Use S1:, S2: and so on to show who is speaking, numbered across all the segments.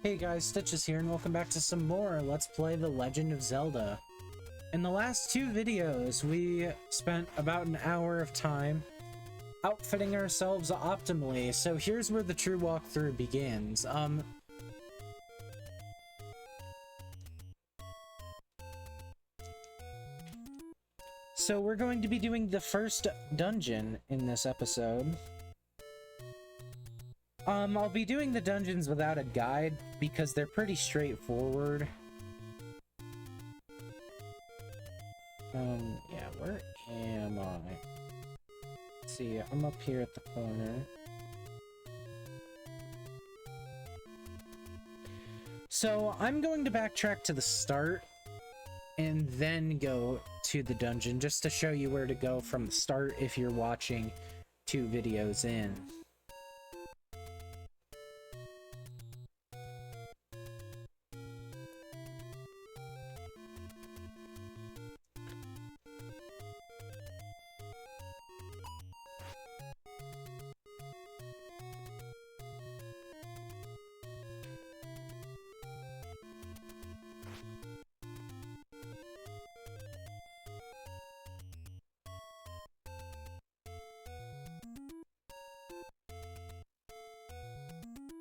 S1: Hey guys, Stitches here and welcome back to some more Let's Play The Legend of Zelda. In the last two videos, we spent about an hour of time outfitting ourselves optimally, so here's where the true walkthrough begins. So we're going to be doing the first dungeon in this episode. I'll be doing the dungeons without a guide because they're pretty straightforward. Yeah, where am I? Let's see, I'm up here at the corner. So I'm going to backtrack to the start and then go to the dungeon just to show you where to go from the start if you're watching two videos in.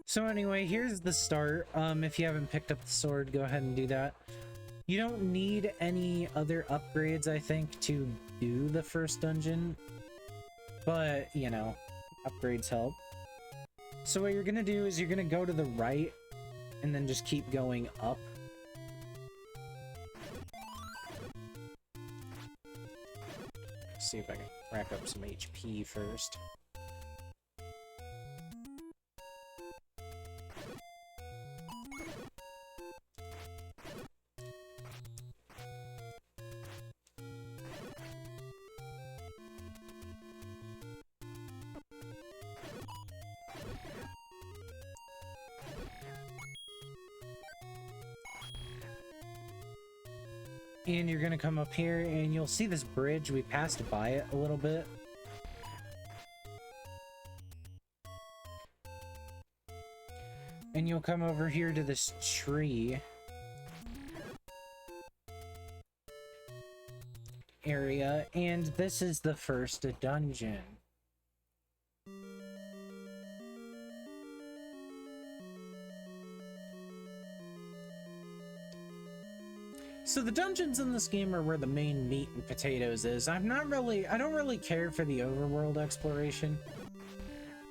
S1: So anyway, here's the start. If you haven't picked up the sword, go ahead and do that. You don't need any other upgrades, I think, to do the first dungeon. But, you know, upgrades help. So what you're gonna do is you're gonna go to the right and then just keep going up. Let's see if I can rack up some HP first. And you're gonna come up here and you'll see this bridge. We passed by it a little bit. And you'll come over here to this tree area, and this is the first dungeon. So the dungeons in this game are where the main meat and potatoes is. I don't really care for the overworld exploration.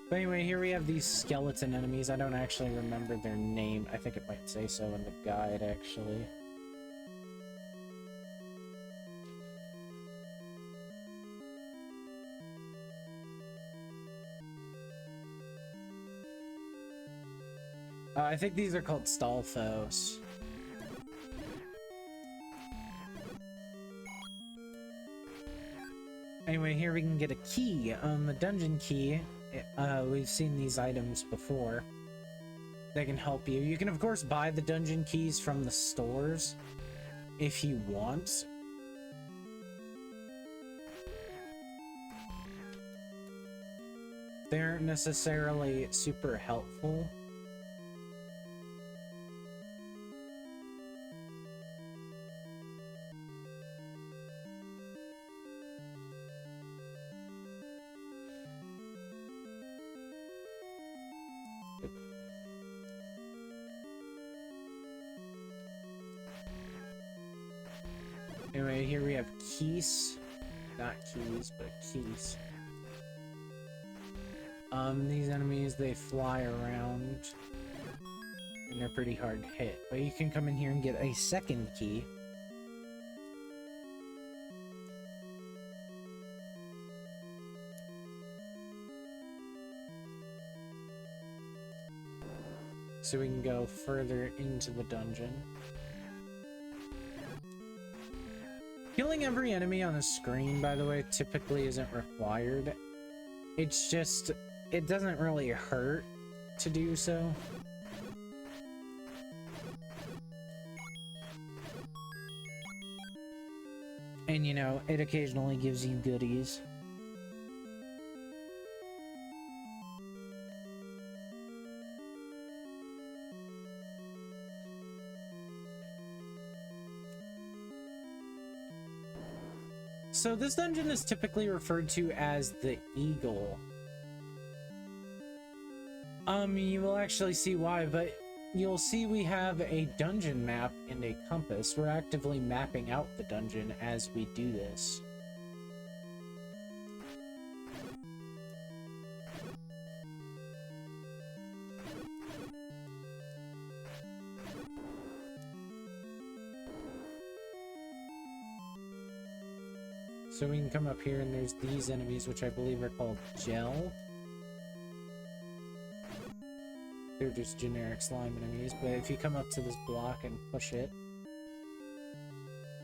S1: But anyway, here we have these skeleton enemies. I don't actually remember their name. I think it might say so in the guide, actually. I think these are called Stalfos. Anyway, here we can get a key, a dungeon key. We've seen these items before. They can help you. You can, of course, buy the dungeon keys from the stores if you want. They aren't necessarily super helpful. Anyway, here we have keys. Not keys, but keys. These enemies, they fly around. And they're pretty hard to hit. But you can come in here and get a second key. So we can go further into the dungeon. Killing every enemy on the screen, by the way, typically isn't required. It's just, it doesn't really hurt to do so. And, you know, it occasionally gives you goodies. So this dungeon is typically referred to as the Eagle. You will actually see why, but you'll see we have a dungeon map and a compass. We're actively mapping out the dungeon as we do this. So we can come up here and there's these enemies, which I believe are called Gel. They're just generic slime enemies, but if you come up to this block and push it,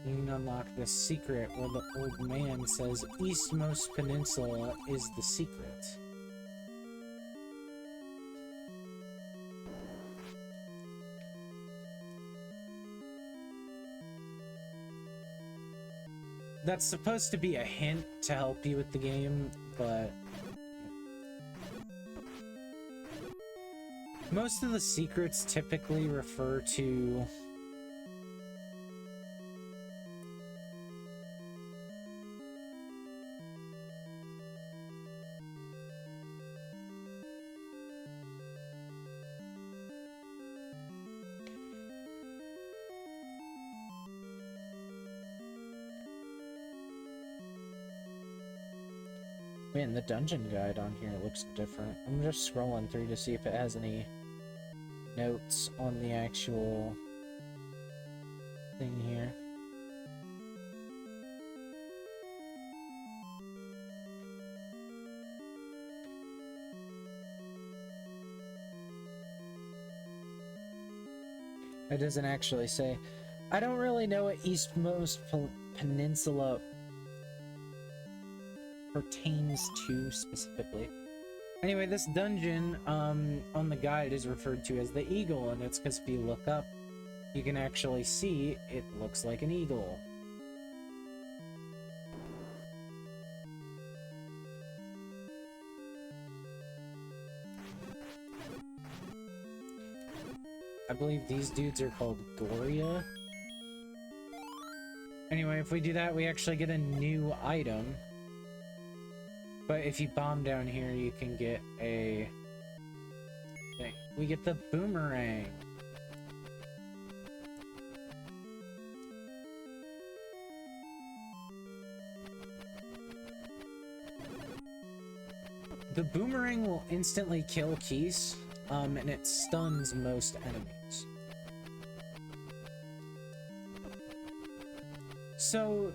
S1: you can unlock the secret where the old man says Eastmost Peninsula is the secret. That's supposed to be a hint to help you with the game, but most of the secrets typically refer to man, the dungeon guide on here looks different. I'm just scrolling through to see if it has any notes on the actual thing here. It doesn't actually say. I don't really know what Eastmost Peninsula pertains to specifically. Anyway, this dungeon on the guide is referred to as the Eagle, and it's because if you look up, you can actually see it looks like an eagle. I believe these dudes are called Goria. Anyway, if we do that, we actually get a new item. But if you bomb down here, you can get a thing. We get the boomerang. The boomerang will instantly kill Keese, and it stuns most enemies. So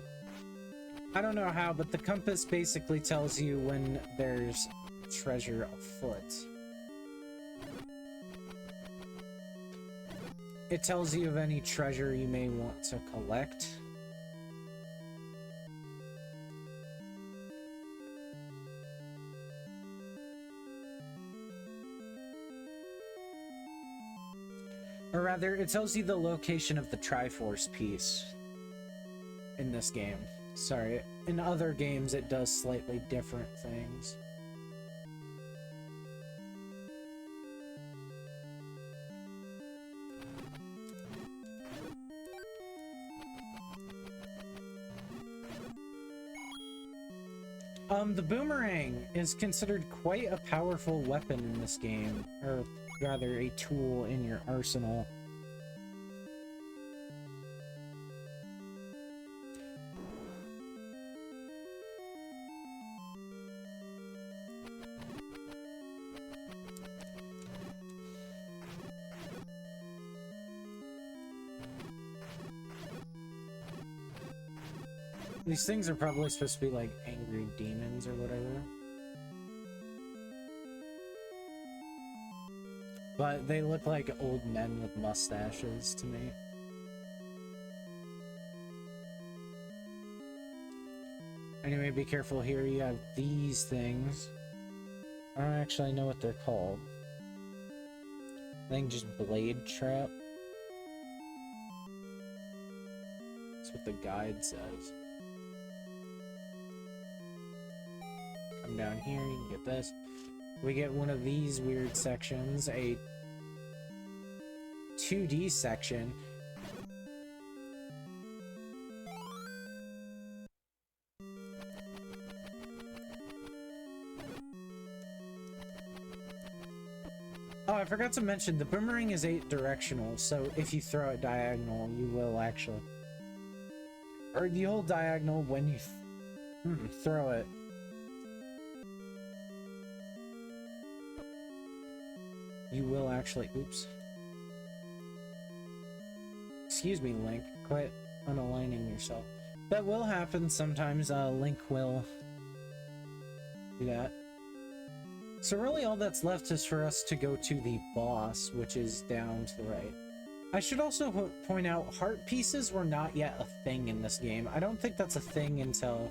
S1: I don't know how, but the compass basically tells you when there's treasure afoot. It tells you of any treasure you may want to collect. Or rather, it tells you the location of the Triforce piece in this game. Sorry, in other games it does slightly different things. The boomerang is considered quite a powerful weapon in this game, or rather a tool in your arsenal. These things are probably supposed to be like angry demons or whatever. But they look like old men with mustaches to me. Anyway, be careful here. You have these things. I don't actually know what they're called. I think just blade trap. That's what the guide says. Come down here, you can get this. We get one of these weird sections, a 2D section. I forgot to mention, the boomerang is 8 directional, so if you throw it diagonal, you will actually... Or you hold diagonal when you throw it. You will actually... Oops. Excuse me, Link. Quit unaligning yourself. That will happen sometimes. Link will do that. So really all that's left is for us to go to the boss, which is down to the right. I should also point out, heart pieces were not yet a thing in this game. I don't think that's a thing until...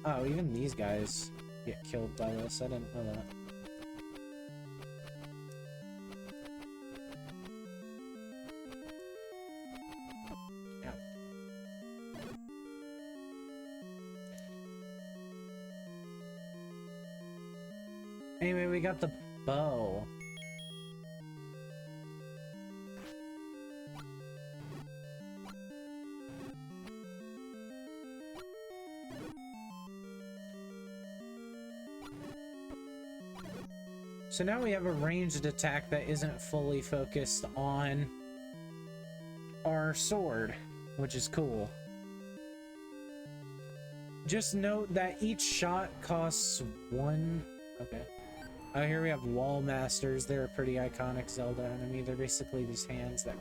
S1: Oh, even these guys get killed by this. I didn't know that. Anyway, we got the bow. So now we have a ranged attack that isn't fully focused on our sword, which is cool. Just note that each shot costs 1... Okay. Oh, here we have Wall Masters. They're a pretty iconic Zelda enemy. They're basically these hands that...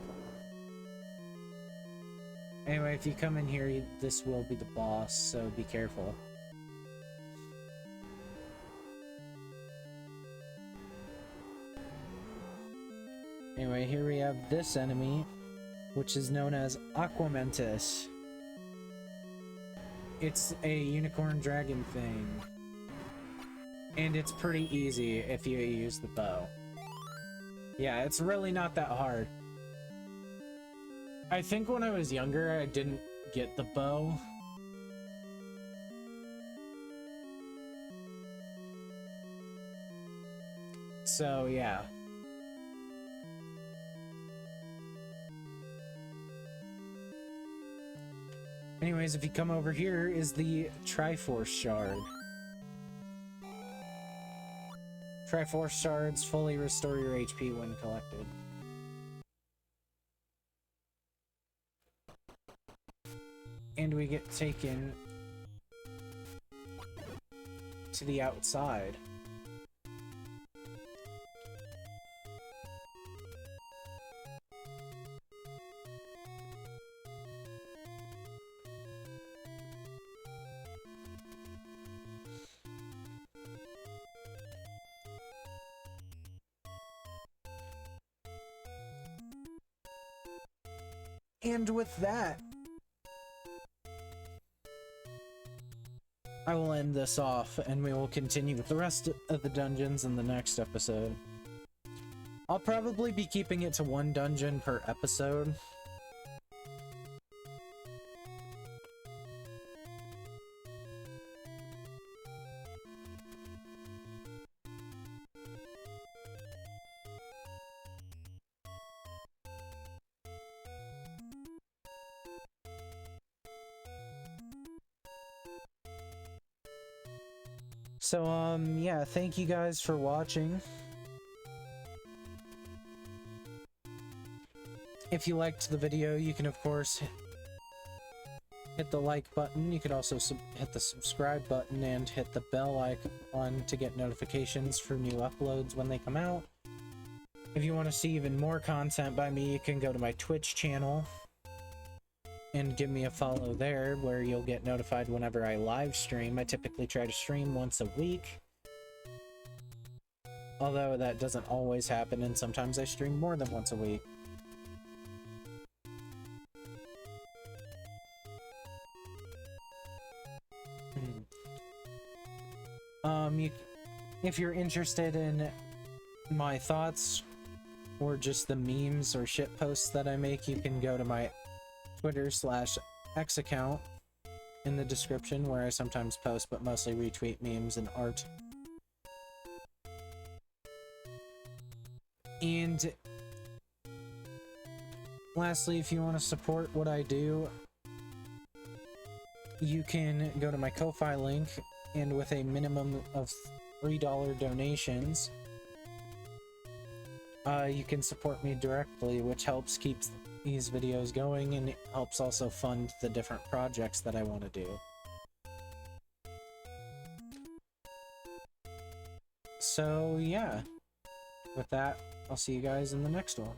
S1: Anyway, if you come in here, this will be the boss, so be careful. Anyway, here we have this enemy, which is known as Aquamentus. It's a unicorn dragon thing. And it's pretty easy if you use the bow. Yeah, it's really not that hard. I think when I was younger, I didn't get the bow. So, yeah. Anyways, if you come over here is the Triforce Shard. Triforce Shards fully restore your HP when collected. And we get taken to the outside. And with that, I will end this off, and we will continue with the rest of the dungeons in the next episode. I'll probably be keeping it to 1 dungeon per episode. So, yeah, thank you guys for watching. If you liked the video, you can, of course, hit the like button. You could also hit the subscribe button and hit the bell icon to get notifications for new uploads when they come out. If you want to see even more content by me, you can go to my Twitch channel and give me a follow there, where you'll get notified whenever I live stream. I typically try to stream once a week, although that doesn't always happen, and sometimes I stream more than once a week. If you're interested in my thoughts or just the memes or shit posts that I make, you can go to my Twitter/X account in the description, where I sometimes post but mostly retweet memes and art. And lastly, if you want to support what I do, you can go to my Ko-Fi link, and with a minimum of $3 donations, you can support me directly, which helps keep these videos going and it helps also fund the different projects that I want to do. So yeah, with that, I'll see you guys in the next one.